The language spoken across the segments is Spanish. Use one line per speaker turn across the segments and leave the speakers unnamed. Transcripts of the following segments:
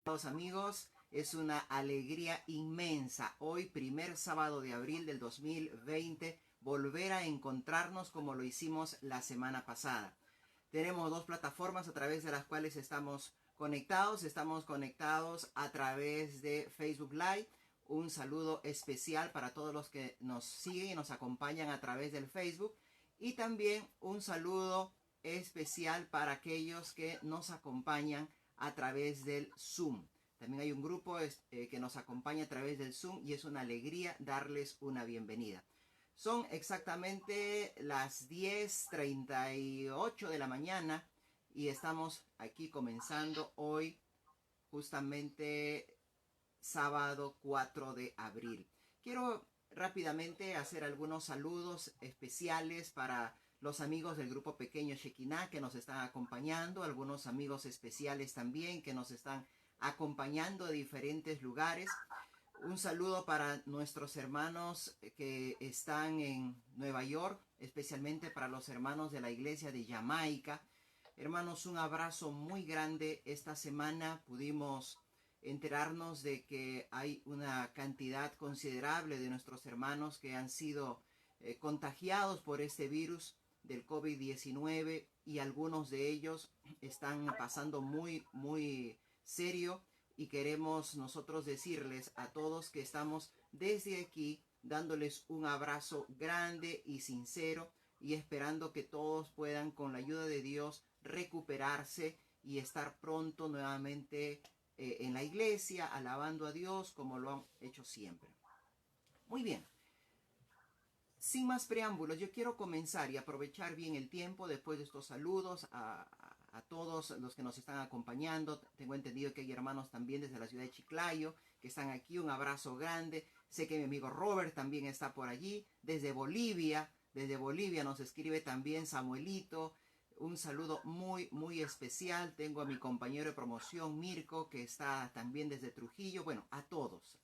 Amigos, es una alegría inmensa hoy, primer sábado de abril del 2020, volver a encontrarnos como lo hicimos la semana pasada. Tenemos dos plataformas a través de las cuales estamos conectados. Estamos conectados a través de Facebook Live. Un saludo especial para todos los que nos siguen y nos acompañan a través del Facebook. Y también un saludo especial para aquellos que nos acompañan a través del Zoom. También hay un grupo que nos acompaña a través del Zoom y es una alegría darles una bienvenida. Son exactamente las 10:38 de la mañana y estamos aquí comenzando hoy, justamente sábado 4 de abril. Quiero rápidamente hacer algunos saludos especiales para los amigos del grupo pequeño Shekinah que nos están acompañando, algunos amigos especiales también que nos están acompañando de diferentes lugares. Un saludo para nuestros hermanos que están en Nueva York, especialmente para los hermanos de la iglesia de Jamaica. Hermanos, un abrazo muy grande. Esta semana pudimos enterarnos de que hay una cantidad considerable de nuestros hermanos que han sido contagiados por este virus del COVID-19 y algunos de ellos están pasando muy serio, y queremos nosotros decirles a todos que estamos desde aquí dándoles un abrazo grande y sincero y esperando que todos puedan con la ayuda de Dios recuperarse y estar pronto nuevamente en la iglesia alabando a Dios como lo han hecho siempre. Muy bien. Sin más preámbulos, yo quiero comenzar y aprovechar bien el tiempo después de estos saludos a todos los que nos están acompañando. Tengo entendido que hay hermanos también desde la ciudad de Chiclayo que están aquí. Un abrazo grande. Sé que mi amigo Robert también está por allí. Desde Bolivia nos escribe también Samuelito. Un saludo muy especial. Tengo a mi compañero de promoción Mirko que está también desde Trujillo. Bueno, a todos.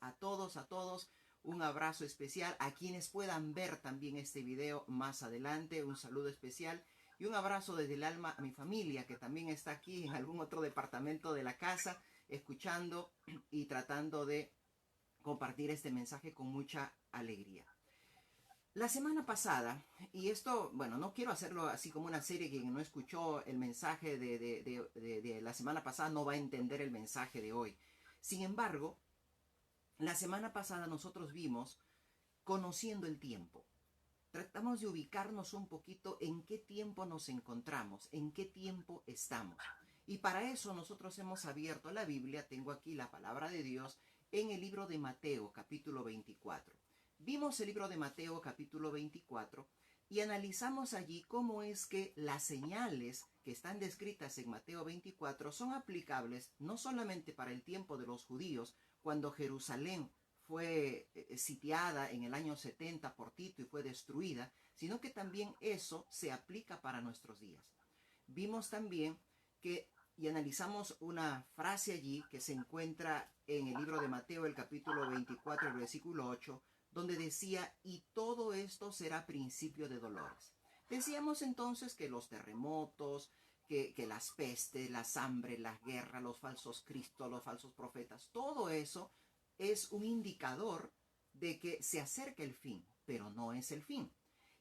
Un abrazo especial a quienes puedan ver también este video más adelante. Un saludo especial y un abrazo desde el alma a mi familia que también está aquí en algún otro departamento de la casa escuchando y tratando de compartir este mensaje con mucha alegría. La semana pasada, y esto, bueno, no quiero hacerlo así como una serie, quien no escuchó el mensaje de la semana pasada no va a entender el mensaje de hoy. Sin embargo, la semana pasada nosotros vimos conociendo el tiempo. Tratamos de ubicarnos un poquito en qué tiempo nos encontramos, en qué tiempo estamos. Y para eso nosotros hemos abierto la Biblia, tengo aquí la palabra de Dios, en el libro de Mateo, capítulo 24. Vimos el libro de Mateo, capítulo 24, y analizamos allí cómo es que las señales que están descritas en Mateo 24 son aplicables no solamente para el tiempo de los judíos, cuando Jerusalén fue sitiada en el año 70 por Tito y fue destruida, sino que también eso se aplica para nuestros días. Vimos también que, y analizamos una frase allí que se encuentra en el libro de Mateo, el capítulo 24, el versículo 8, donde decía, y todo esto será principio de dolores. Decíamos entonces que los terremotos, que las pestes, las hambres, las guerras, los falsos cristos, los falsos profetas, todo eso es un indicador de que se acerca el fin, pero no es el fin.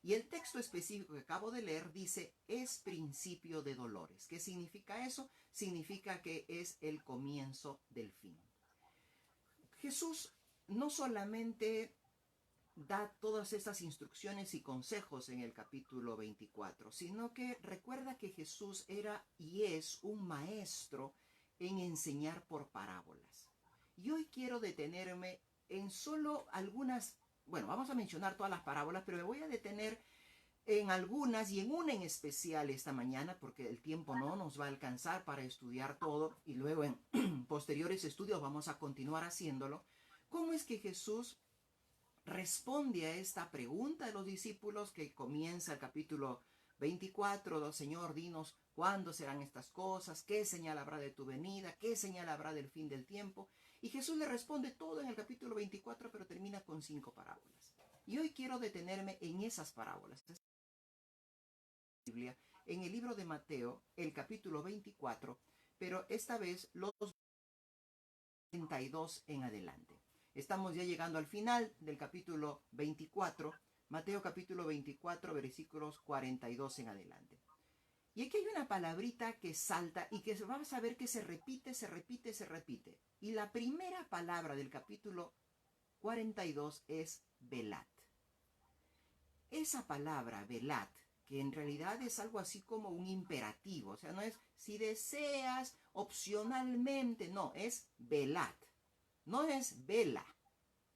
Y el texto específico que acabo de leer dice, es principio de dolores. ¿Qué significa eso? Significa que es el comienzo del fin. Jesús no solamente da todas estas instrucciones y consejos en el capítulo 24, sino que recuerda que Jesús era y es un maestro en enseñar por parábolas. Y hoy quiero detenerme en solo algunas, bueno, vamos a mencionar todas las parábolas, pero me voy a detener en algunas y en una en especial esta mañana, porque el tiempo no nos va a alcanzar para estudiar todo y luego en posteriores estudios vamos a continuar haciéndolo. ¿Cómo es que Jesús responde a esta pregunta de los discípulos que comienza el capítulo 24? Señor, dinos cuándo serán estas cosas, qué señal habrá de tu venida, qué señal habrá del fin del tiempo. Y Jesús le responde todo en el capítulo 24, pero termina con 5 parábolas. Y hoy quiero detenerme en esas parábolas. En el libro de Mateo, el capítulo 24, pero esta vez los 42 en adelante. Estamos ya llegando al final del capítulo 24, Mateo capítulo 24, versículos 42 en adelante. Y aquí hay una palabrita que salta y que vas a ver que se repite, se repite, se repite. Y la primera palabra del capítulo 42 es velad. Esa palabra velad, que en realidad es algo así como un imperativo, o sea, no es si deseas opcionalmente, no, es velad. No es vela,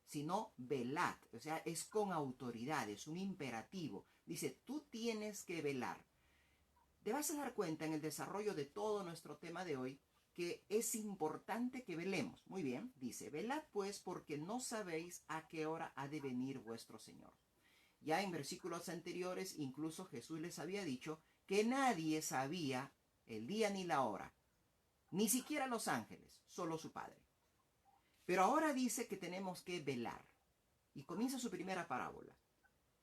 sino velad, o sea, es con autoridad, es un imperativo. Dice, tú tienes que velar. Te vas a dar cuenta en el desarrollo de todo nuestro tema de hoy que es importante que velemos. Muy bien, dice, velad pues porque no sabéis a qué hora ha de venir vuestro Señor. Ya en versículos anteriores, incluso Jesús les había dicho que nadie sabía el día ni la hora, ni siquiera los ángeles, solo su Padre. Pero ahora dice que tenemos que velar. Y comienza su primera parábola.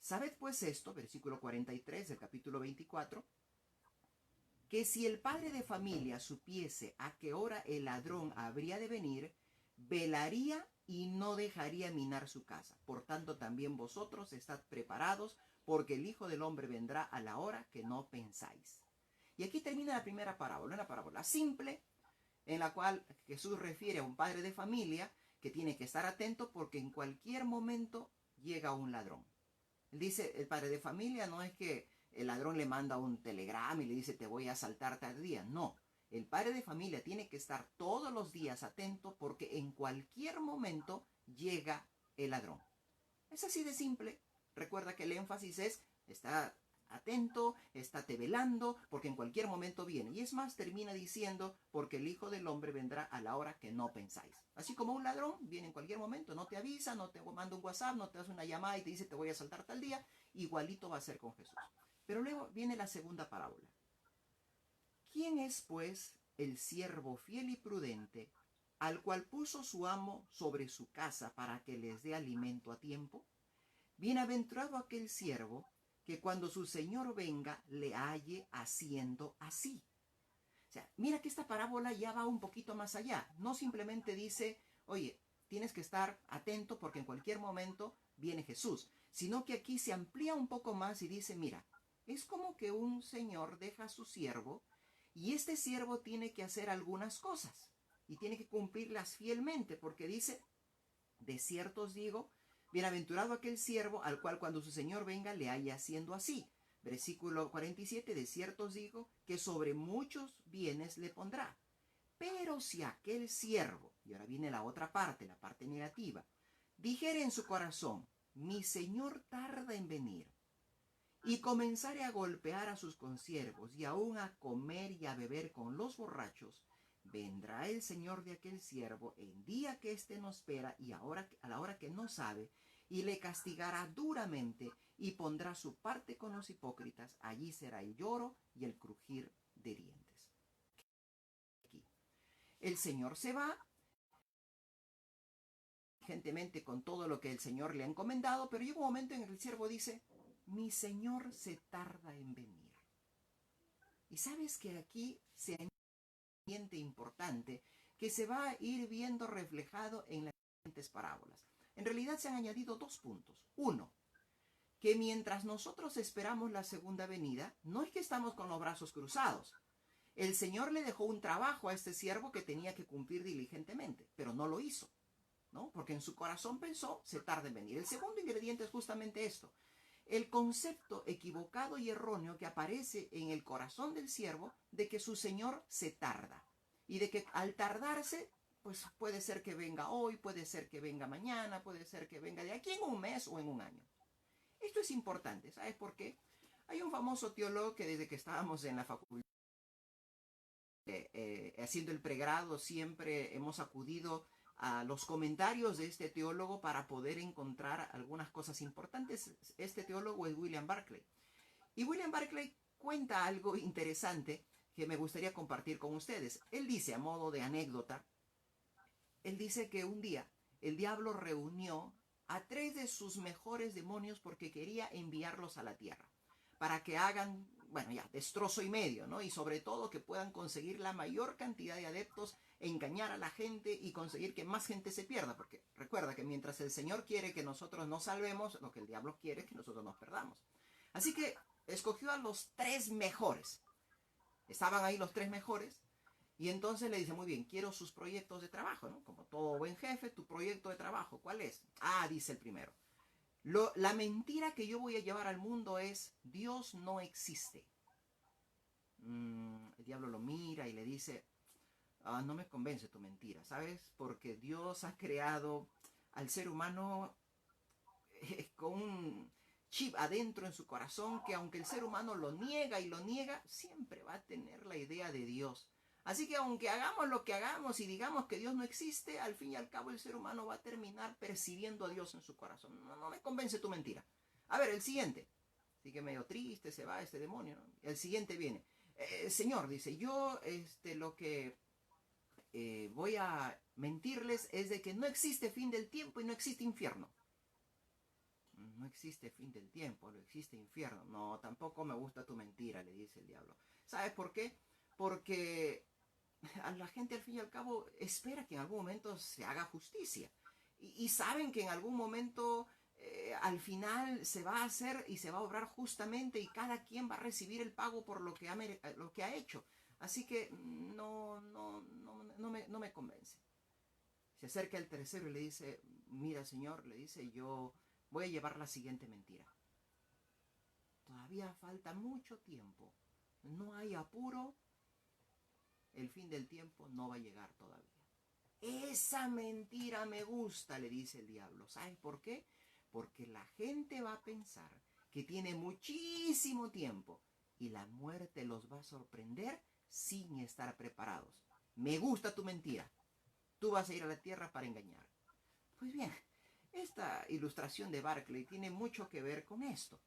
Sabed pues esto, versículo 43 del capítulo 24, que si el padre de familia supiese a qué hora el ladrón habría de venir, velaría y no dejaría minar su casa. Por tanto, también vosotros estad preparados, porque el Hijo del Hombre vendrá a la hora que no pensáis. Y aquí termina la primera parábola, una parábola simple, en la cual Jesús refiere a un padre de familia que tiene que estar atento porque en cualquier momento llega un ladrón. Él dice, el padre de familia no es que el ladrón le manda un telegrama y le dice te voy a asaltar tal día. No, el padre de familia tiene que estar todos los días atento porque en cualquier momento llega el ladrón. Es así de simple. Recuerda que el énfasis es, está atento, estate velando, porque en cualquier momento viene. Y es más, termina diciendo, porque el Hijo del Hombre vendrá a la hora que no pensáis. Así como un ladrón viene en cualquier momento, no te avisa, no te manda un WhatsApp, no te hace una llamada y te dice te voy a asaltar tal día, igualito va a ser con Jesús. Pero luego viene la segunda parábola. ¿Quién es, pues, el siervo fiel y prudente, al cual puso su amo sobre su casa para que les dé alimento a tiempo? Bienaventurado aquel siervo que cuando su señor venga le halle haciendo así. O sea, mira que esta parábola ya va un poquito más allá. No simplemente dice, oye, tienes que estar atento porque en cualquier momento viene Jesús, sino que aquí se amplía un poco más y dice, mira, es como que un señor deja a su siervo y este siervo tiene que hacer algunas cosas y tiene que cumplirlas fielmente porque dice, de cierto os digo, bienaventurado aquel siervo al cual cuando su señor venga le haya haciendo así. Versículo 47, de cierto os digo que sobre muchos bienes le pondrá. Pero si aquel siervo, y ahora viene la otra parte, la parte negativa, dijere en su corazón, mi señor tarda en venir, y comenzare a golpear a sus consiervos y aún a comer y a beber con los borrachos, vendrá el señor de aquel siervo en día que éste no espera y ahora, a la hora que no sabe, y le castigará duramente y pondrá su parte con los hipócritas. Allí será el lloro y el crujir de dientes. Aquí. El Señor se va, gentemente con todo lo que el Señor le ha encomendado, pero llega un momento en el que el siervo dice, mi Señor se tarda en venir. Y sabes que aquí se añade importante que se va a ir viendo reflejado en las siguientes parábolas. En realidad se han añadido dos puntos. Uno, que mientras nosotros esperamos la segunda venida, no es que estamos con los brazos cruzados. El Señor le dejó un trabajo a este siervo que tenía que cumplir diligentemente, pero no lo hizo, ¿no? Porque en su corazón pensó, se tarda en venir. El segundo ingrediente es justamente esto. El concepto equivocado y erróneo que aparece en el corazón del siervo de que su Señor se tarda. Y de que al tardarse, pues puede ser que venga hoy, puede ser que venga mañana, puede ser que venga de aquí en un mes o en un año. Esto es importante, ¿sabes por qué? Hay un famoso teólogo que desde que estábamos en la facultad haciendo el pregrado siempre hemos acudido a los comentarios de este teólogo para poder encontrar algunas cosas importantes. Este teólogo es William Barclay. Y William Barclay cuenta algo interesante que me gustaría compartir con ustedes. Él dice, a modo de anécdota, él dice que un día el diablo reunió a 3 de sus mejores demonios porque quería enviarlos a la tierra para que hagan bueno, ya, destrozo y medio, ¿no? Y sobre todo que puedan conseguir la mayor cantidad de adeptos, engañar a la gente y conseguir que más gente se pierda, porque recuerda que mientras el Señor quiere que nosotros nos salvemos, lo que el diablo quiere es que nosotros nos perdamos. Así que escogió a los 3 mejores. Estaban ahí los 3 mejores. Y entonces le dice, muy bien, quiero sus proyectos de trabajo, ¿no? Como todo buen jefe, tu proyecto de trabajo, ¿cuál es? Ah, dice el primero. La mentira que yo voy a llevar al mundo es, Dios no existe. El diablo lo mira y le dice, no me convence tu mentira, ¿sabes? Porque Dios ha creado al ser humano con un chip adentro en su corazón que aunque el ser humano lo niega y lo niega, siempre va a tener la idea de Dios. Así que aunque hagamos lo que hagamos y digamos que Dios no existe, al fin y al cabo el ser humano va a terminar percibiendo a Dios en su corazón. No me convence tu mentira. A ver, el siguiente. Sigue medio triste, se va este demonio, ¿no? El siguiente viene. Señor, dice, yo lo que voy a mentirles es de que no existe fin del tiempo y no existe infierno. No existe fin del tiempo, no existe infierno. No, tampoco me gusta tu mentira, le dice el diablo. ¿Sabes por qué? Porque a la gente al fin y al cabo espera que en algún momento se haga justicia. Y saben que en algún momento al final se va a hacer y se va a obrar justamente y cada quien va a recibir el pago por lo que ha hecho. Así que no me convence. Se acerca el tercero y le dice, mira señor, le dice, yo voy a llevar la siguiente mentira. Todavía falta mucho tiempo. No hay apuro. El fin del tiempo no va a llegar todavía. Esa mentira me gusta, le dice el diablo. ¿Sabes por qué? Porque la gente va a pensar que tiene muchísimo tiempo y la muerte los va a sorprender sin estar preparados. Me gusta tu mentira. Tú vas a ir a la tierra para engañar. Pues bien, esta ilustración de Barclay tiene mucho que ver con esto.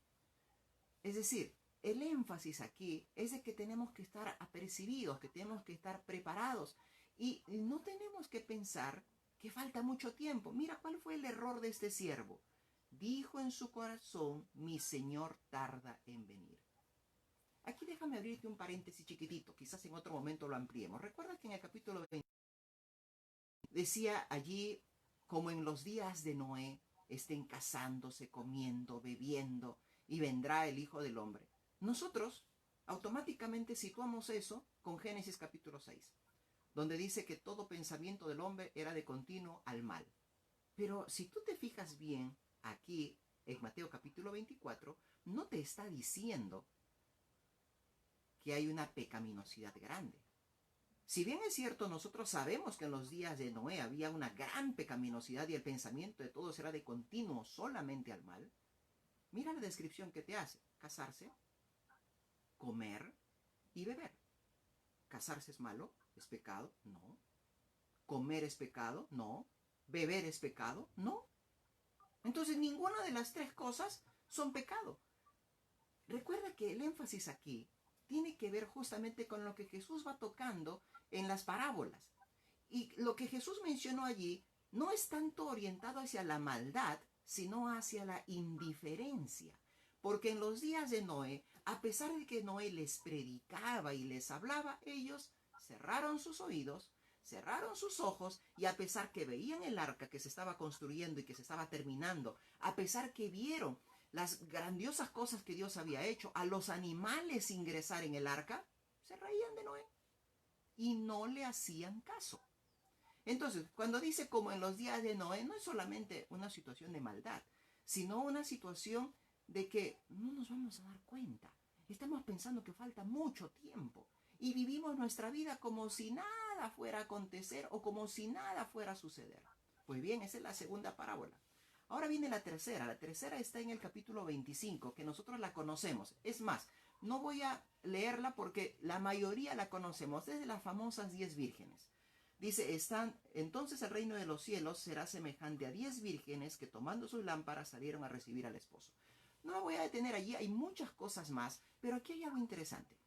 Es decir, el énfasis aquí es de que tenemos que estar apercibidos, que tenemos que estar preparados y no tenemos que pensar que falta mucho tiempo. Mira cuál fue el error de este siervo. Dijo en su corazón, mi señor tarda en venir. Aquí déjame abrirte un paréntesis chiquitito, quizás en otro momento lo ampliemos. Recuerda que en el capítulo 20 decía allí, como en los días de Noé, estén casándose, comiendo, bebiendo, y vendrá el Hijo del Hombre. Nosotros automáticamente situamos eso con Génesis capítulo 6, donde dice que todo pensamiento del hombre era de continuo al mal. Pero si tú te fijas bien, aquí en Mateo capítulo 24, no te está diciendo que hay una pecaminosidad grande. Si bien es cierto, nosotros sabemos que en los días de Noé había una gran pecaminosidad y el pensamiento de todos era de continuo solamente al mal, mira la descripción que te hace. Casarse, comer y beber. ¿Casarse es malo? ¿Es pecado? No. ¿Comer es pecado? No. ¿Beber es pecado? No. Entonces ninguna de las 3 cosas son pecado. Recuerda que el énfasis aquí tiene que ver justamente con lo que Jesús va tocando en las parábolas. Y lo que Jesús mencionó allí no es tanto orientado hacia la maldad, sino hacia la indiferencia. Porque en los días de Noé, a pesar de que Noé les predicaba y les hablaba, ellos cerraron sus oídos, cerraron sus ojos y a pesar que veían el arca que se estaba construyendo y que se estaba terminando, a pesar que vieron las grandiosas cosas que Dios había hecho, a los animales ingresar en el arca, se reían de Noé y no le hacían caso. Entonces, cuando dice como en los días de Noé, no es solamente una situación de maldad, sino una situación de que no nos vamos a dar cuenta. Estamos pensando que falta mucho tiempo y vivimos nuestra vida como si nada fuera a acontecer o como si nada fuera a suceder. Pues bien, esa es la segunda parábola. Ahora viene la tercera. La tercera está en el capítulo 25, que nosotros la conocemos. Es más, no voy a leerla porque la mayoría la conocemos, desde las famosas 10 vírgenes. Dice, entonces el reino de los cielos será semejante a 10 vírgenes que tomando sus lámparas salieron a recibir al esposo. No me voy a detener allí, hay muchas cosas más, pero aquí hay algo interesante.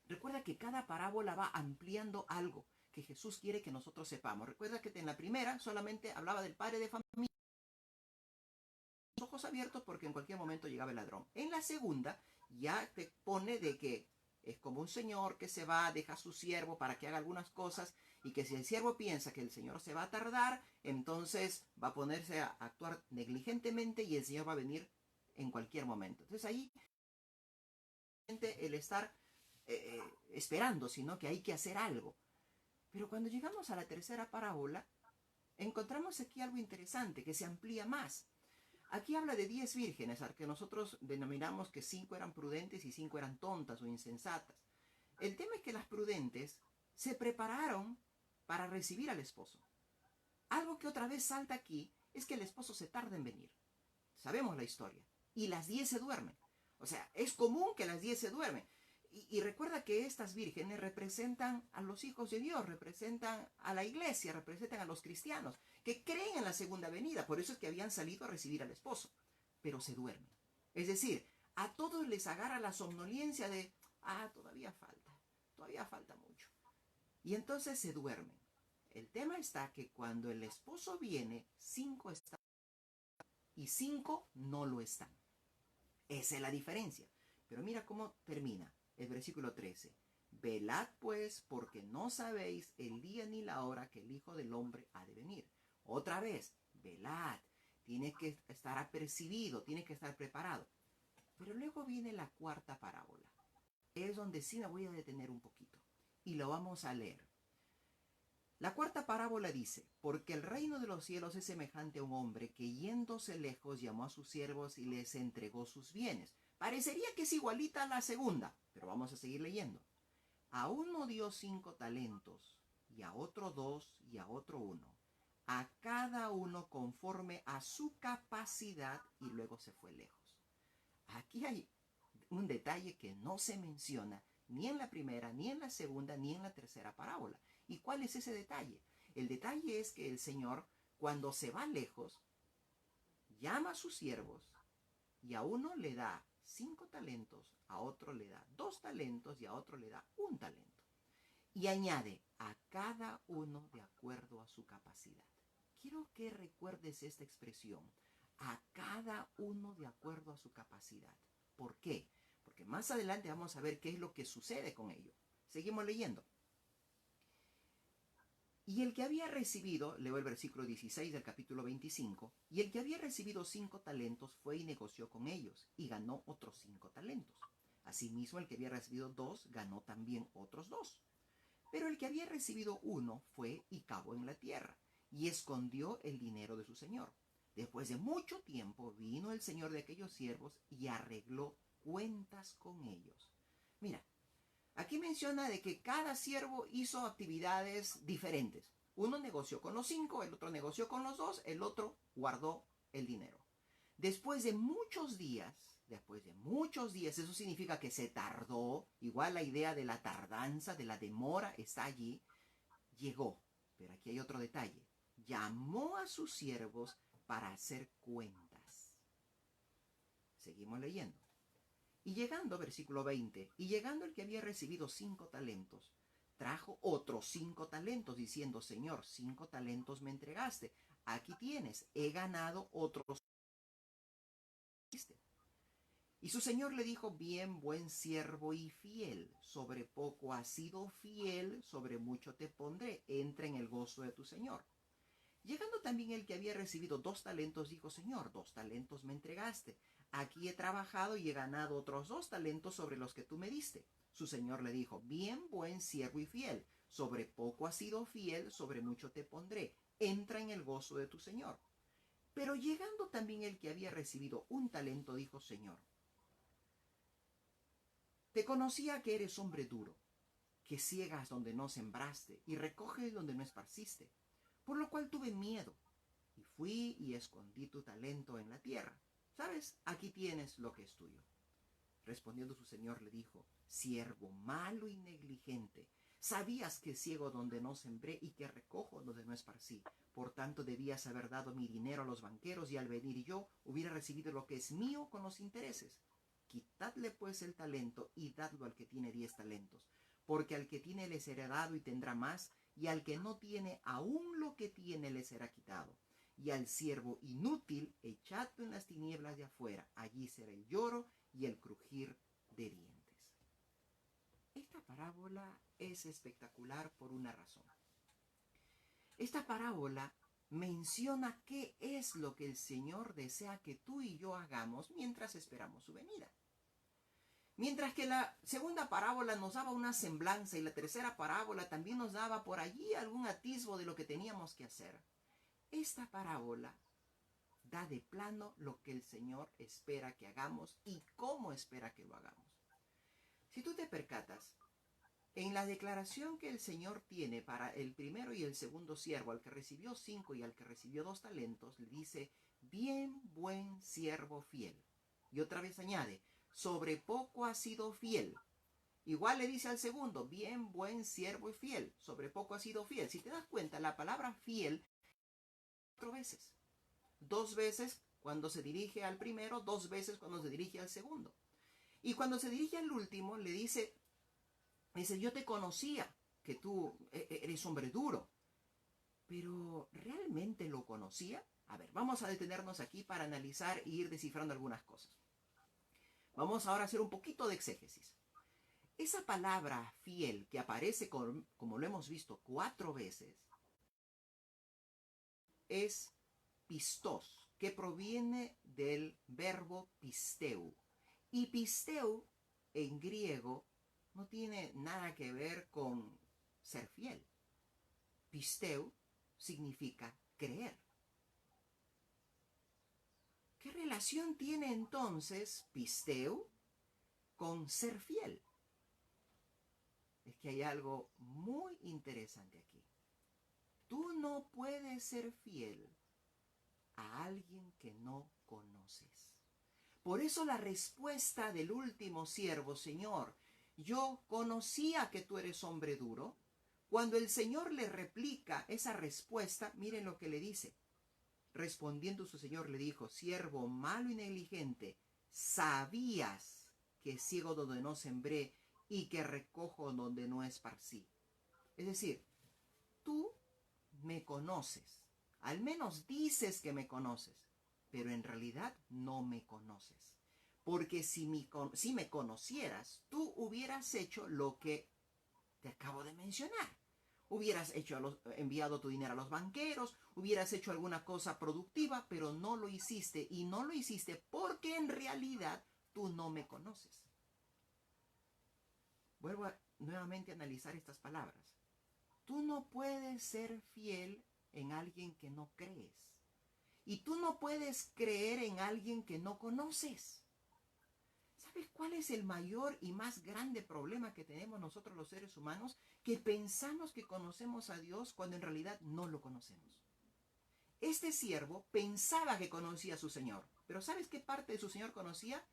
Recuerda que cada parábola va ampliando algo que Jesús quiere que nosotros sepamos. Recuerda que en la primera solamente hablaba del padre de familia, ojos abiertos porque en cualquier momento llegaba el ladrón. En la segunda ya te pone de que es como un señor que se va, deja a su siervo para que haga algunas cosas y que si el siervo piensa que el señor se va a tardar, entonces va a ponerse a actuar negligentemente y el señor va a venir en cualquier momento. Entonces ahí el estar esperando, sino que hay que hacer algo. Pero cuando llegamos a la tercera parábola, encontramos aquí algo interesante que se amplía más. Aquí habla de 10 vírgenes, al que nosotros denominamos que 5 eran prudentes y 5 eran tontas o insensatas. El tema es que las prudentes se prepararon para recibir al esposo. Algo que otra vez salta aquí es que el esposo se tarda en venir. Sabemos la historia. Y las 10 se duermen. O sea, es común que las 10 se duermen. Y recuerda que estas vírgenes representan a los hijos de Dios, representan a la iglesia, representan a los cristianos, que creen en la segunda venida. Por eso es que habían salido a recibir al esposo. Pero se duermen. Es decir, a todos les agarra la somnolencia de, todavía falta mucho. Y entonces se duermen. El tema está que cuando el esposo viene, 5 están y 5 no lo están. Esa es la diferencia. Pero mira cómo termina el versículo 13. Velad pues, porque no sabéis el día ni la hora que el Hijo del Hombre ha de venir. Otra vez, velad. Tienes que estar apercibido, tienes que estar preparado. Pero luego viene la cuarta parábola. Es donde sí me voy a detener un poquito. Y lo vamos a leer. La cuarta parábola dice, porque el reino de los cielos es semejante a un hombre que yéndose lejos llamó a sus siervos y les entregó sus bienes. Parecería que es igualita a la segunda, pero vamos a seguir leyendo. A uno dio 5 talentos, y a otro 2, y a otro 1. A cada uno conforme a su capacidad, y luego se fue lejos. Aquí hay un detalle que no se menciona ni en la primera, ni en la segunda, ni en la tercera parábola. ¿Y cuál es ese detalle? El detalle es que el Señor, cuando se va lejos, llama a sus siervos y a uno le da 5 talentos, a otro le da 2 talentos y a otro le da 1 talento. Y añade a cada uno de acuerdo a su capacidad. Quiero que recuerdes esta expresión, a cada uno de acuerdo a su capacidad. ¿Por qué? Porque más adelante vamos a ver qué es lo que sucede con ello. Seguimos leyendo. Y el que había recibido, leo el versículo 16 del capítulo 25, y el que había recibido 5 talentos fue y negoció con ellos, y ganó otros 5 talentos. Asimismo, el que había recibido 2 ganó también otros 2. Pero el que había recibido 1 fue y cavó en la tierra, y escondió el dinero de su señor. Después de mucho tiempo vino el señor de aquellos siervos y arregló cuentas con ellos. Mira, aquí menciona de que cada siervo hizo actividades diferentes. Uno negoció con los 5, el otro negoció con los 2, el otro guardó el dinero. Después de muchos días, eso significa que se tardó, igual la idea de la tardanza, de la demora está allí, llegó. Pero aquí hay otro detalle. Llamó a sus siervos para hacer cuentas. Seguimos leyendo. Y llegando, versículo 20, y llegando el que había recibido 5 talentos, trajo otros 5 talentos, diciendo, Señor, 5 talentos me entregaste. Aquí tienes, he ganado otros. Y su señor le dijo, bien, buen siervo y fiel, sobre poco has sido fiel, sobre mucho te pondré, entra en el gozo de tu señor. Llegando también el que había recibido 2 talentos, dijo, Señor, 2 talentos me entregaste. Aquí he trabajado y he ganado otros 2 talentos sobre los que tú me diste. Su señor le dijo, bien, buen siervo y fiel, sobre poco has sido fiel, sobre mucho te pondré, entra en el gozo de tu señor. Pero llegando también el que había recibido 1 talento, dijo, Señor, te conocía que eres hombre duro, que ciegas donde no sembraste y recoges donde no esparciste, por lo cual tuve miedo y fui y escondí tu talento en la tierra. ¿Sabes? Aquí tienes lo que es tuyo. Respondiendo su señor le dijo, siervo malo y negligente, sabías que ciego donde no sembré y que recojo donde no esparcí. Por tanto debías haber dado mi dinero a los banqueros y al venir yo hubiera recibido lo que es mío con los intereses. Quitadle pues el talento y dadlo al que tiene 10 talentos, porque al que tiene le será dado y tendrá más, y al que no tiene aún lo que tiene le será quitado. Y al siervo inútil echadlo en las tinieblas de afuera, allí será el lloro y el crujir de dientes. Esta parábola es espectacular por una razón. Esta parábola menciona qué es lo que el Señor desea que tú y yo hagamos mientras esperamos su venida. Mientras que la segunda parábola nos daba una semblanza y la tercera parábola también nos daba por allí algún atisbo de lo que teníamos que hacer. Esta parábola da de plano lo que el Señor espera que hagamos y cómo espera que lo hagamos. Si tú te percatas, en la declaración que el Señor tiene para el primero y el segundo siervo, al que recibió 5 y al que recibió 2 talentos, le dice, bien buen siervo fiel. Y otra vez añade, sobre poco has sido fiel. Igual le dice al segundo, bien buen siervo y fiel, sobre poco has sido fiel. Si te das cuenta, la palabra fiel 4 veces. 2 veces cuando se dirige al primero, 2 veces cuando se dirige al segundo. Y cuando se dirige al último, le dice, yo te conocía, que tú eres hombre duro, pero ¿realmente lo conocía? A ver, vamos a detenernos aquí para analizar e ir descifrando algunas cosas. Vamos ahora a hacer un poquito de exégesis. Esa palabra fiel que aparece como lo hemos visto 4 veces es pistos, que proviene del verbo pisteu. Y pisteu en griego no tiene nada que ver con ser fiel. Pisteu significa creer. ¿Qué relación tiene entonces pisteu con ser fiel? Es que hay algo muy interesante aquí. Tú no puedes ser fiel a alguien que no conoces. Por eso la respuesta del último siervo, Señor, yo conocía que tú eres hombre duro. Cuando el Señor le replica esa respuesta, miren lo que le dice. Respondiendo su Señor le dijo, siervo malo y negligente, sabías que ciego donde no sembré y que recojo donde no esparcí. Es decir, tú me conoces, al menos dices que me conoces, pero en realidad no me conoces. Porque si me conocieras, tú hubieras hecho lo que te acabo de mencionar. Hubieras enviado tu dinero a los banqueros, hubieras hecho alguna cosa productiva, pero no lo hiciste. Y no lo hiciste porque en realidad tú no me conoces. Vuelvo nuevamente a analizar estas palabras. Tú no puedes ser fiel en alguien que no crees. Y tú no puedes creer en alguien que no conoces. ¿Sabes cuál es el mayor y más grande problema que tenemos nosotros los seres humanos? Que pensamos que conocemos a Dios cuando en realidad no lo conocemos. Este siervo pensaba que conocía a su Señor, pero ¿sabes qué parte de su Señor conocía?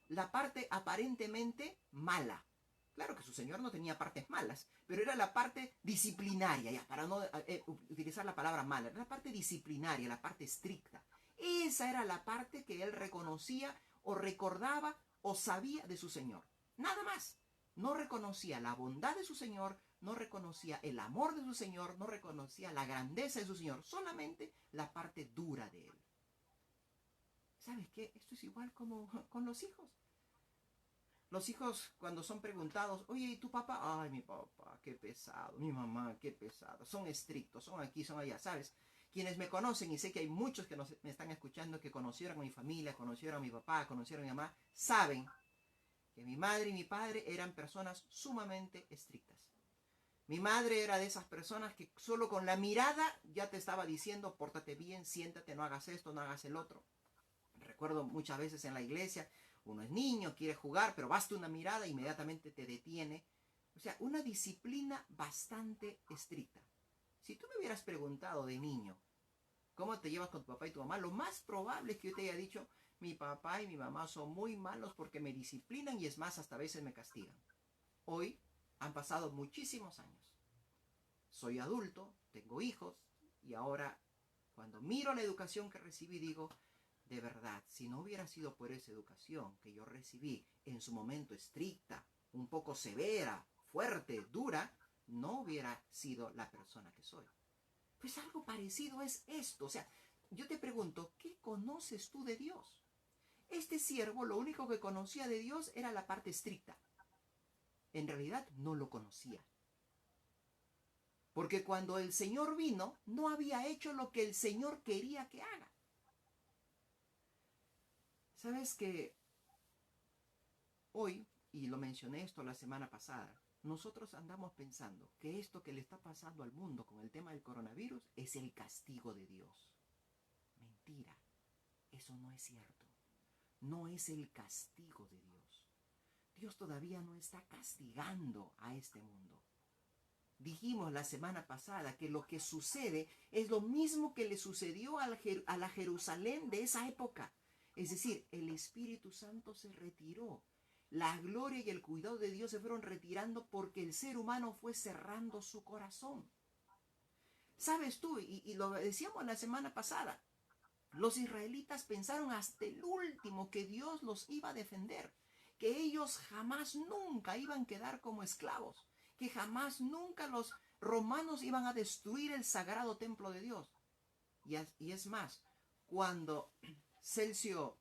La parte aparentemente mala. Claro que su Señor no tenía partes malas, pero era la parte disciplinaria, ya, para no utilizar la palabra mala, era la parte disciplinaria, la parte estricta. Esa era la parte que él reconocía o recordaba o sabía de su Señor. Nada más. No reconocía la bondad de su Señor, no reconocía el amor de su Señor, no reconocía la grandeza de su Señor, solamente la parte dura de él. ¿Sabes qué? Esto es igual como con los hijos. Los hijos cuando son preguntados, oye, ¿y tu papá? Ay, mi papá, qué pesado. Mi mamá, qué pesado. Son estrictos, son aquí, son allá, ¿sabes? Quienes me conocen, y sé que hay muchos que me están escuchando, que conocieron a mi familia, conocieron a mi papá, conocieron a mi mamá, saben que mi madre y mi padre eran personas sumamente estrictas. Mi madre era de esas personas que solo con la mirada ya te estaba diciendo, pórtate bien, siéntate, no hagas esto, no hagas el otro. Recuerdo muchas veces en la iglesia, uno es niño, quiere jugar, pero basta una mirada, inmediatamente te detiene. O sea, una disciplina bastante estricta. Si tú me hubieras preguntado de niño, ¿cómo te llevas con tu papá y tu mamá? Lo más probable es que yo te haya dicho, mi papá y mi mamá son muy malos porque me disciplinan y es más, hasta a veces me castigan. Hoy han pasado muchísimos años. Soy adulto, tengo hijos y ahora cuando miro la educación que recibí digo, de verdad, si no hubiera sido por esa educación que yo recibí en su momento estricta, un poco severa, fuerte, dura, no hubiera sido la persona que soy. Pues algo parecido es esto. O sea, yo te pregunto, ¿qué conoces tú de Dios? Este siervo lo único que conocía de Dios era la parte estricta. En realidad no lo conocía. Porque cuando el Señor vino, no había hecho lo que el Señor quería que haga. ¿Sabes que hoy, y lo mencioné esto la semana pasada, nosotros andamos pensando que esto que le está pasando al mundo con el tema del coronavirus es el castigo de Dios? Mentira, eso no es cierto. No es el castigo de Dios. Dios todavía no está castigando a este mundo. Dijimos la semana pasada que lo que sucede es lo mismo que le sucedió a la Jerusalén de esa época. Es decir, el Espíritu Santo se retiró. La gloria y el cuidado de Dios se fueron retirando porque el ser humano fue cerrando su corazón. ¿Sabes tú? Y lo decíamos la semana pasada. Los israelitas pensaron hasta el último que Dios los iba a defender, que ellos jamás nunca iban a quedar como esclavos, que jamás nunca los romanos iban a destruir el sagrado templo de Dios. Y es más, cuando Celso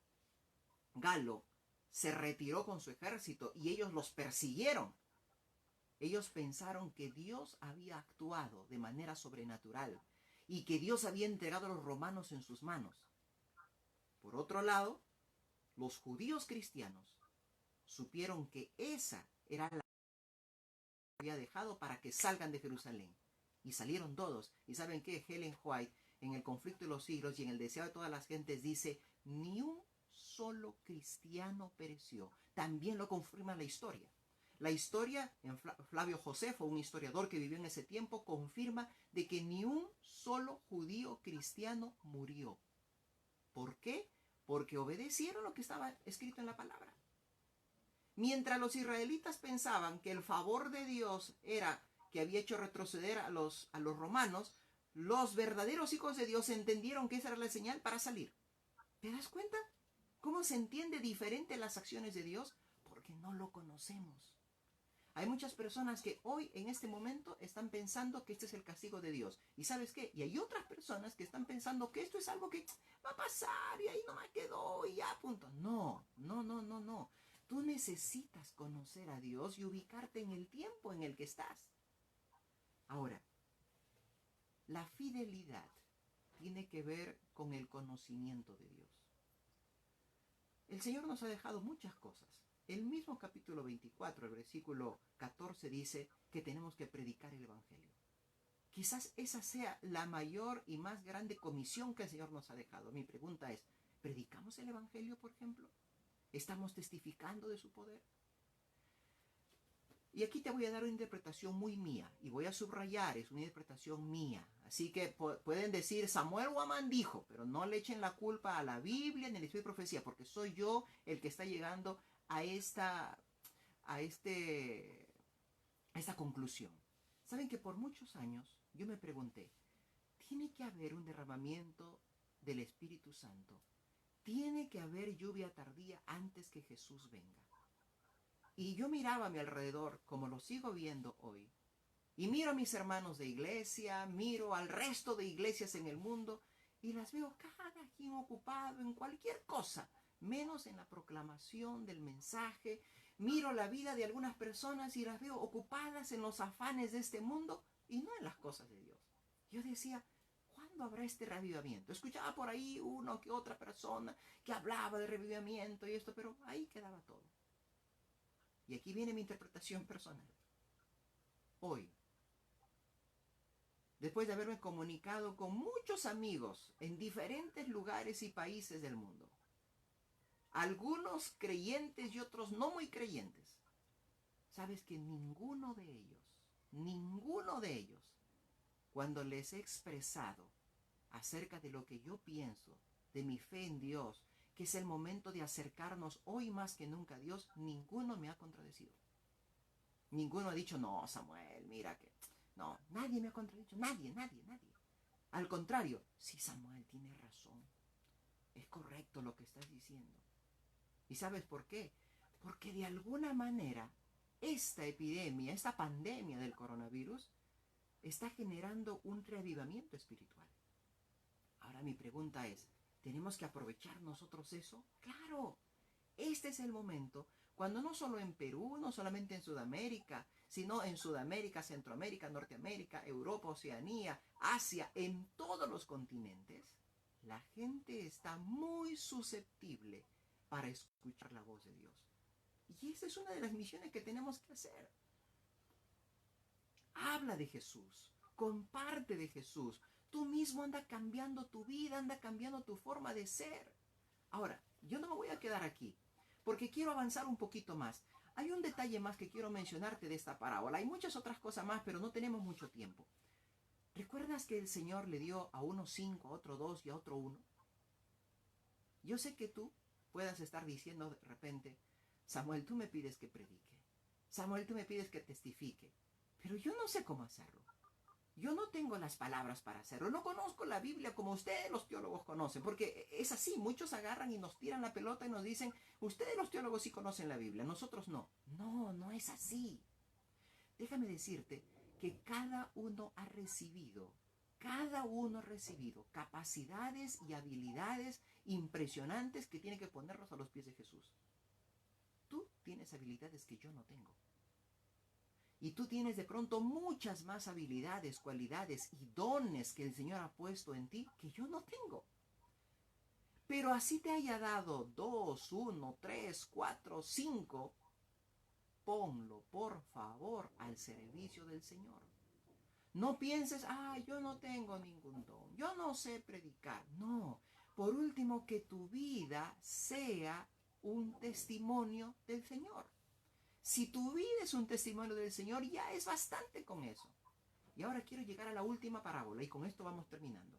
Galo se retiró con su ejército y ellos los persiguieron, ellos pensaron que Dios había actuado de manera sobrenatural y que Dios había entregado a los romanos en sus manos. Por otro lado, los judíos cristianos supieron que esa era la que había dejado para que salgan de Jerusalén. Y salieron todos. ¿Y saben qué? Ellen White, en El conflicto de los siglos y en El deseo de todas las gentes, dice, ni un solo cristiano pereció. También lo confirma la historia. La historia, en Flavio Josefo, un historiador que vivió en ese tiempo, confirma de que ni un solo judío cristiano murió. ¿Por qué? Porque obedecieron lo que estaba escrito en la palabra. Mientras los israelitas pensaban que el favor de Dios era que había hecho retroceder a los romanos, los verdaderos hijos de Dios entendieron que esa era la señal para salir. ¿Te das cuenta? ¿Cómo se entiende diferente las acciones de Dios? Porque no lo conocemos. Hay muchas personas que hoy, en este momento, están pensando que este es el castigo de Dios. ¿Y sabes qué? Y hay otras personas que están pensando que esto es algo que va a pasar y ahí nomás quedó y ya, punto. No, no, no, no, no. Tú necesitas conocer a Dios y ubicarte en el tiempo en el que estás. Ahora, la fidelidad tiene que ver con el conocimiento de Dios. El Señor nos ha dejado muchas cosas. El mismo capítulo 24, el versículo 14 dice que tenemos que predicar el Evangelio. Quizás esa sea la mayor y más grande comisión que el Señor nos ha dejado. Mi pregunta es, ¿predicamos el Evangelio, por ejemplo? ¿Estamos testificando de su poder? Y aquí te voy a dar una interpretación muy mía, y voy a subrayar, es una interpretación mía. Así que pueden decir, Samuel Guamán dijo, pero no le echen la culpa a la Biblia ni a la Espíritu de Profecía, porque soy yo el que está llegando a esta conclusión. Saben que por muchos años yo me pregunté, ¿tiene que haber un derramamiento del Espíritu Santo? ¿Tiene que haber lluvia tardía antes que Jesús venga? Y yo miraba a mi alrededor, como lo sigo viendo hoy, y miro a mis hermanos de iglesia, miro al resto de iglesias en el mundo, y las veo cada quien ocupado en cualquier cosa, menos en la proclamación del mensaje. Miro la vida de algunas personas y las veo ocupadas en los afanes de este mundo y no en las cosas de Dios. Yo decía, ¿cuándo habrá este reavivamiento? Escuchaba por ahí uno que otra persona que hablaba de reavivamiento y esto, pero ahí quedaba todo. Y aquí viene mi interpretación personal. Hoy, después de haberme comunicado con muchos amigos en diferentes lugares y países del mundo, algunos creyentes y otros no muy creyentes, sabes que ninguno de ellos, cuando les he expresado acerca de lo que yo pienso, de mi fe en Dios, que es el momento de acercarnos hoy más que nunca a Dios, ninguno me ha contradecido. Ninguno ha dicho, no, Samuel, mira que... No, nadie me ha contradicho, nadie. Al contrario, sí, Samuel, tienes razón. Es correcto lo que estás diciendo. ¿Y sabes por qué? Porque de alguna manera esta epidemia, esta pandemia del coronavirus, está generando un reavivamiento espiritual. Ahora mi pregunta es, ¿Tenemos que aprovechar nosotros eso? Claro, este es el momento cuando no solo en Perú, no solamente en Sudamérica, sino en Sudamérica, Centroamérica, Norteamérica, Europa, Oceanía, Asia, en todos los continentes, la gente está muy susceptible para escuchar la voz de Dios. Y esa es una de las misiones que tenemos que hacer. Habla de Jesús, comparte de Jesús. Tú mismo anda cambiando tu vida, anda cambiando tu forma de ser. Ahora, yo no me voy a quedar aquí, porque quiero avanzar un poquito más. Hay un detalle más que quiero mencionarte de esta parábola. Hay muchas otras cosas más, pero no tenemos mucho tiempo. ¿Recuerdas que el Señor le dio a uno 5, a otro 2 y a otro 1? Yo sé que tú puedas estar diciendo de repente, Samuel, tú me pides que predique. Samuel, tú me pides que testifique. Pero yo no sé cómo hacerlo. Yo no tengo las palabras para hacerlo. No conozco la Biblia como ustedes los teólogos conocen. Porque es así. Muchos agarran y nos tiran la pelota y nos dicen, ustedes los teólogos sí conocen la Biblia, nosotros no. No, no es así. Déjame decirte que cada uno ha recibido capacidades y habilidades impresionantes que tiene que ponerlos a los pies de Jesús. Tú tienes habilidades que yo no tengo. Y tú tienes de pronto muchas más habilidades, cualidades y dones que el Señor ha puesto en ti que yo no tengo. Pero así te haya dado 2, 1, 3, 4, 5, ponlo por favor al servicio del Señor. No pienses, yo no tengo ningún don, yo no sé predicar. No, por último, que tu vida sea un testimonio del Señor. Si tu vida es un testimonio del Señor, ya es bastante con eso. Y ahora quiero llegar a la última parábola y con esto vamos terminando.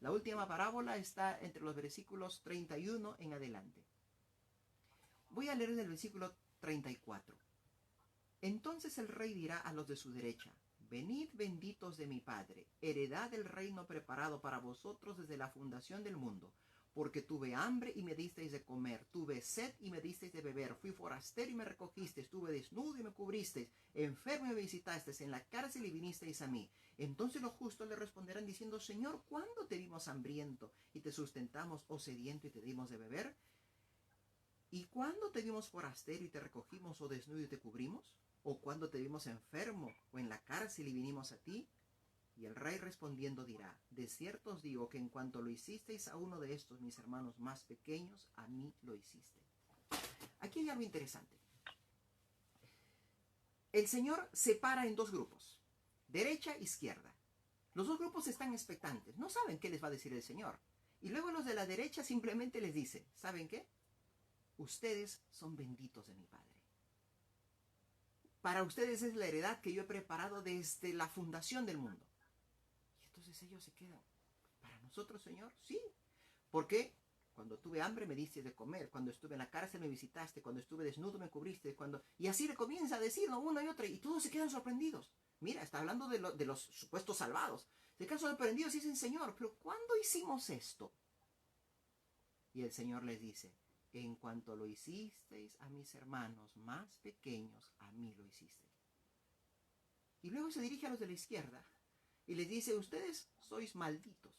La última parábola está entre los versículos 31 en adelante. Voy a leer el versículo 34. Entonces el rey dirá a los de su derecha, venid benditos de mi Padre, heredad del reino preparado para vosotros desde la fundación del mundo. Porque tuve hambre y me disteis de comer, tuve sed y me disteis de beber, fui forastero y me recogisteis, estuve desnudo y me cubristeis, enfermo y me visitasteis, en la cárcel y vinisteis a mí. Entonces los justos le responderán diciendo, Señor, ¿cuándo te vimos hambriento y te sustentamos, o sediento y te dimos de beber? ¿Y cuándo te vimos forastero y te recogimos, o desnudo y te cubrimos? ¿O cuándo te vimos enfermo o en la cárcel y vinimos a ti? Y el rey respondiendo dirá, de cierto os digo que en cuanto lo hicisteis a uno de estos mis hermanos más pequeños, a mí lo hiciste. Aquí hay algo interesante. El Señor separa en dos grupos, derecha e izquierda. Los dos grupos están expectantes, no saben qué les va a decir el Señor. Y luego los de la derecha simplemente les dice, ¿saben qué? Ustedes son benditos de mi Padre. Para ustedes es la heredad que yo he preparado desde la fundación del mundo. Entonces ellos se quedan, ¿para nosotros, Señor? Sí. ¿Por qué? Cuando tuve hambre me diste de comer, cuando estuve en la cárcel me visitaste, cuando estuve desnudo me cubriste, y así le comienza a decirlo una y otra, y todos se quedan sorprendidos. Mira, está hablando de los supuestos salvados. Se quedan sorprendidos y dicen, Señor, ¿pero cuándo hicimos esto? Y el Señor les dice, en cuanto lo hicisteis a mis hermanos más pequeños, a mí lo hicisteis. Y luego se dirige a los de la izquierda y les dice, ustedes sois malditos.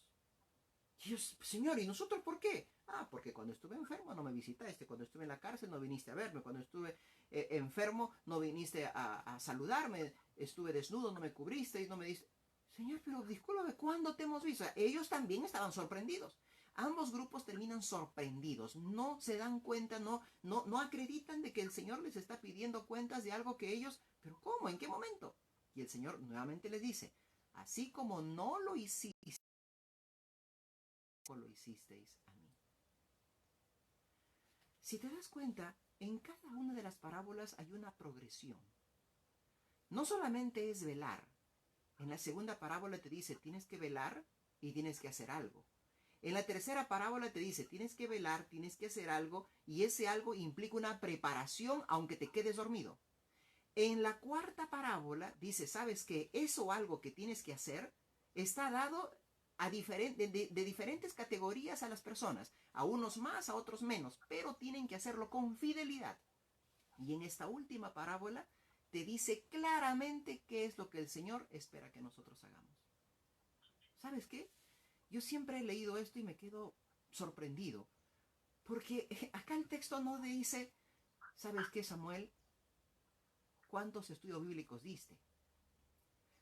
Y ellos, Señor, ¿y nosotros por qué? Porque cuando estuve enfermo no me visitaste, cuando estuve en la cárcel no viniste a verme, cuando estuve enfermo no viniste a saludarme, estuve desnudo, no me cubriste y no me diste... Señor, pero discúlpame, ¿cuándo te hemos visto? Ellos también estaban sorprendidos. Ambos grupos terminan sorprendidos, no se dan cuenta, no acreditan de que el Señor les está pidiendo cuentas de algo que ellos, ¿pero cómo? ¿En qué momento? Y el Señor nuevamente les dice, así como no lo hicisteis a mí. Si te das cuenta, en cada una de las parábolas hay una progresión. No solamente es velar. En la segunda parábola te dice, tienes que velar y tienes que hacer algo. En la tercera parábola te dice, tienes que velar, tienes que hacer algo, y ese algo implica una preparación aunque te quedes dormido. En la cuarta parábola dice, ¿sabes qué? Eso algo que tienes que hacer está dado de diferentes categorías a las personas, a unos más, a otros menos, pero tienen que hacerlo con fidelidad. Y en esta última parábola te dice claramente qué es lo que el Señor espera que nosotros hagamos. ¿Sabes qué? Yo siempre he leído esto y me quedo sorprendido, porque acá el texto no dice, ¿sabes qué, Samuel? ¿Cuántos estudios bíblicos diste?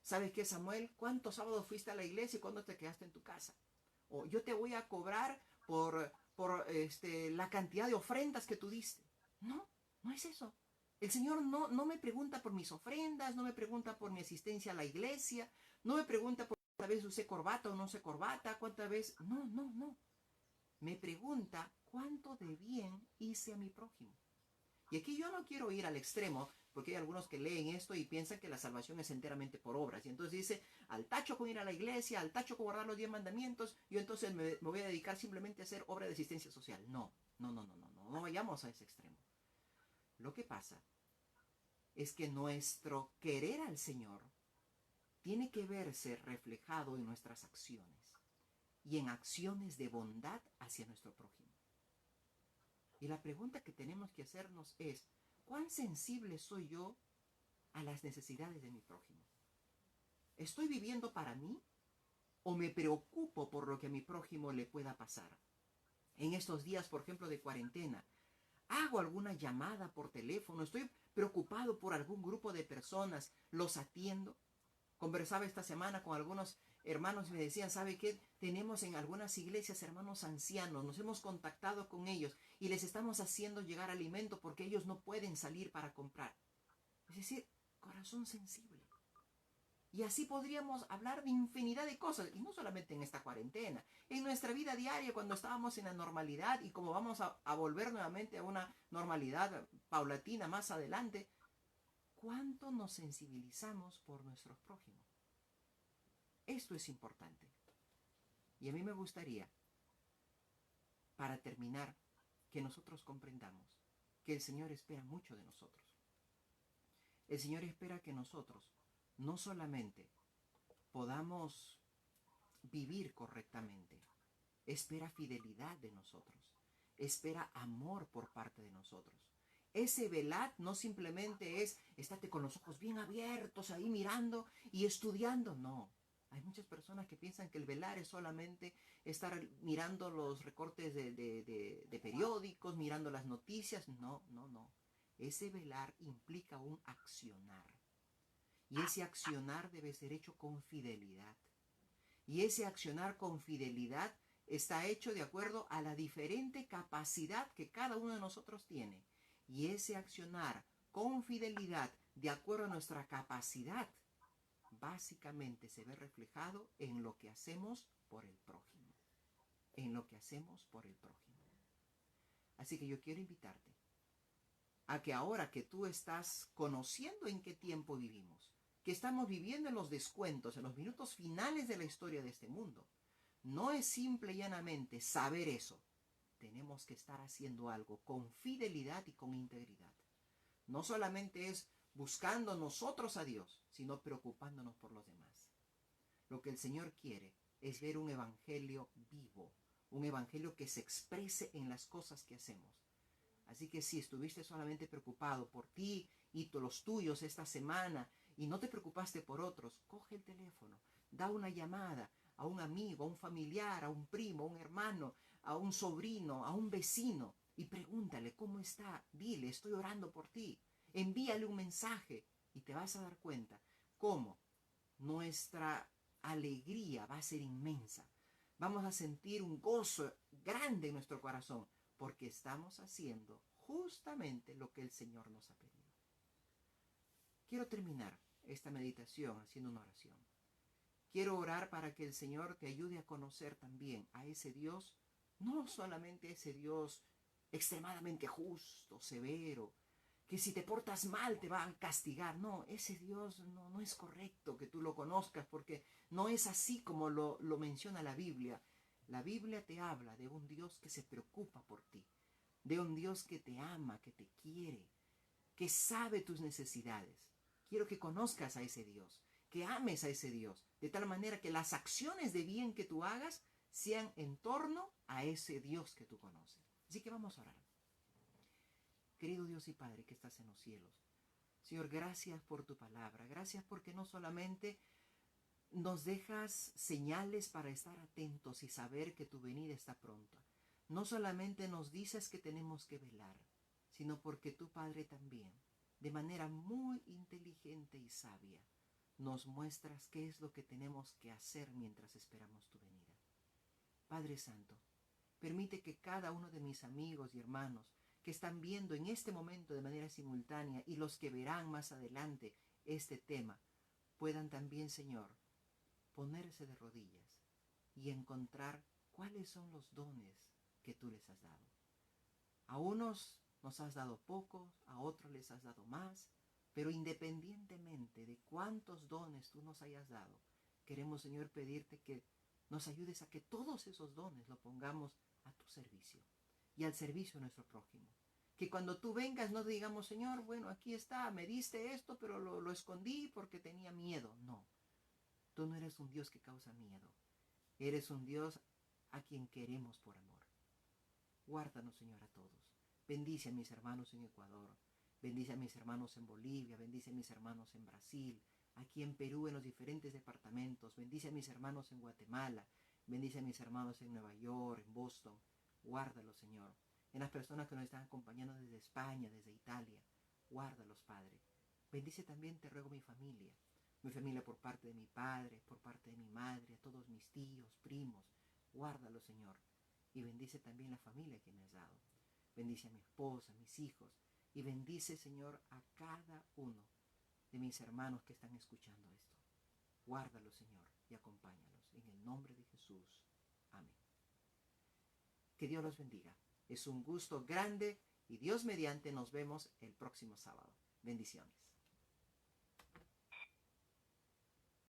¿Sabes qué, Samuel? ¿Cuántos sábados fuiste a la iglesia y cuándo te quedaste en tu casa? O yo te voy a cobrar por la cantidad de ofrendas que tú diste. No, no es eso. El Señor no me pregunta por mis ofrendas, no me pregunta por mi asistencia a la iglesia, no me pregunta por cuántas veces usé corbata o no usé corbata, cuántas veces... No, no, no. Me pregunta cuánto de bien hice a mi prójimo. Y aquí yo no quiero ir al extremo, porque hay algunos que leen esto y piensan que la salvación es enteramente por obras. Y entonces dice, al tacho con ir a la iglesia, al tacho con guardar los 10 mandamientos, yo entonces me voy a dedicar simplemente a hacer obra de asistencia social. No, no, no, no, no, no, no vayamos a ese extremo. Lo que pasa es que nuestro querer al Señor tiene que verse reflejado en nuestras acciones y en acciones de bondad hacia nuestro prójimo. Y la pregunta que tenemos que hacernos es, ¿cuán sensible soy yo a las necesidades de mi prójimo? ¿Estoy viviendo para mí o me preocupo por lo que a mi prójimo le pueda pasar? En estos días, por ejemplo, de cuarentena, hago alguna llamada por teléfono, estoy preocupado por algún grupo de personas, los atiendo. Conversaba esta semana con algunos hermanos y me decían, ¿sabe qué? Tenemos en algunas iglesias hermanos ancianos, nos hemos contactado con ellos y les estamos haciendo llegar alimento porque ellos no pueden salir para comprar. Es decir, corazón sensible. Y así podríamos hablar de infinidad de cosas, y no solamente en esta cuarentena, en nuestra vida diaria cuando estábamos en la normalidad y como vamos a volver nuevamente a una normalidad paulatina más adelante, ¿cuánto nos sensibilizamos por nuestros prójimos? Esto es importante. Y a mí me gustaría, para terminar, que nosotros comprendamos que el Señor espera mucho de nosotros. El Señor espera que nosotros no solamente podamos vivir correctamente, espera fidelidad de nosotros, espera amor por parte de nosotros. Ese velad no simplemente es estate con los ojos bien abiertos ahí mirando y estudiando, no. Hay muchas personas que piensan que el velar es solamente estar mirando los recortes de periódicos, mirando las noticias. No, no, no. Ese velar implica un accionar. Y ese accionar debe ser hecho con fidelidad. Y ese accionar con fidelidad está hecho de acuerdo a la diferente capacidad que cada uno de nosotros tiene. Y ese accionar con fidelidad de acuerdo a nuestra capacidad básicamente se ve reflejado en lo que hacemos por el prójimo. En lo que hacemos por el prójimo. Así que yo quiero invitarte a que ahora que tú estás conociendo en qué tiempo vivimos, que estamos viviendo en los descuentos, en los minutos finales de la historia de este mundo, no es simple y llanamente saber eso. Tenemos que estar haciendo algo con fidelidad y con integridad. No solamente es buscando nosotros a Dios, sino preocupándonos por los demás. Lo que el Señor quiere es ver un evangelio vivo, un evangelio que se exprese en las cosas que hacemos. Así que si estuviste solamente preocupado por ti y los tuyos esta semana y no te preocupaste por otros, coge el teléfono, da una llamada a un amigo, a un familiar, a un primo, a un hermano, a un sobrino, a un vecino y pregúntale cómo está. Dile, estoy orando por ti. Envíale un mensaje y te vas a dar cuenta cómo nuestra alegría va a ser inmensa. Vamos a sentir un gozo grande en nuestro corazón porque estamos haciendo justamente lo que el Señor nos ha pedido. Quiero terminar esta meditación haciendo una oración. Quiero orar para que el Señor te ayude a conocer también a ese Dios, no solamente ese Dios extremadamente justo, severo, que si te portas mal te va a castigar. No, ese Dios no es correcto que tú lo conozcas porque no es así como lo menciona la Biblia. La Biblia te habla de un Dios que se preocupa por ti, de un Dios que te ama, que te quiere, que sabe tus necesidades. Quiero que conozcas a ese Dios, que ames a ese Dios, de tal manera que las acciones de bien que tú hagas sean en torno a ese Dios que tú conoces. Así que vamos a orar. Querido Dios y Padre que estás en los cielos, Señor, gracias por tu palabra, gracias porque no solamente nos dejas señales para estar atentos y saber que tu venida está pronta, no solamente nos dices que tenemos que velar, sino porque tú, Padre, también, de manera muy inteligente y sabia, nos muestras qué es lo que tenemos que hacer mientras esperamos tu venida. Padre Santo, permite que cada uno de mis amigos y hermanos que están viendo en este momento de manera simultánea y los que verán más adelante este tema, puedan también, Señor, ponerse de rodillas y encontrar cuáles son los dones que tú les has dado. A unos nos has dado pocos, a otros les has dado más, pero independientemente de cuántos dones tú nos hayas dado, queremos, Señor, pedirte que nos ayudes a que todos esos dones lo pongamos a tu servicio y al servicio de nuestro prójimo. Que cuando tú vengas no digamos, Señor, bueno, aquí está, me diste esto, pero lo escondí porque tenía miedo. No, tú no eres un Dios que causa miedo. Eres un Dios a quien queremos por amor. Guárdanos, Señor, a todos. Bendice a mis hermanos en Ecuador. Bendice a mis hermanos en Bolivia. Bendice a mis hermanos en Brasil. Aquí en Perú, en los diferentes departamentos. Bendice a mis hermanos en Guatemala. Bendice a mis hermanos en Nueva York, en Boston. Guárdalos, Señor. En las personas que nos están acompañando desde España, desde Italia. Guárdalos, Padre. Bendice también, te ruego, mi familia. Mi familia por parte de mi padre, por parte de mi madre, a todos mis tíos, primos. Guárdalos, Señor. Y bendice también la familia que me has dado. Bendice a mi esposa, a mis hijos. Y bendice, Señor, a cada uno de mis hermanos que están escuchando esto. Guárdalos, Señor, y acompáñalos. En el nombre de Jesús. Amén. Que Dios los bendiga. Es un gusto grande y Dios mediante nos vemos el próximo sábado. Bendiciones.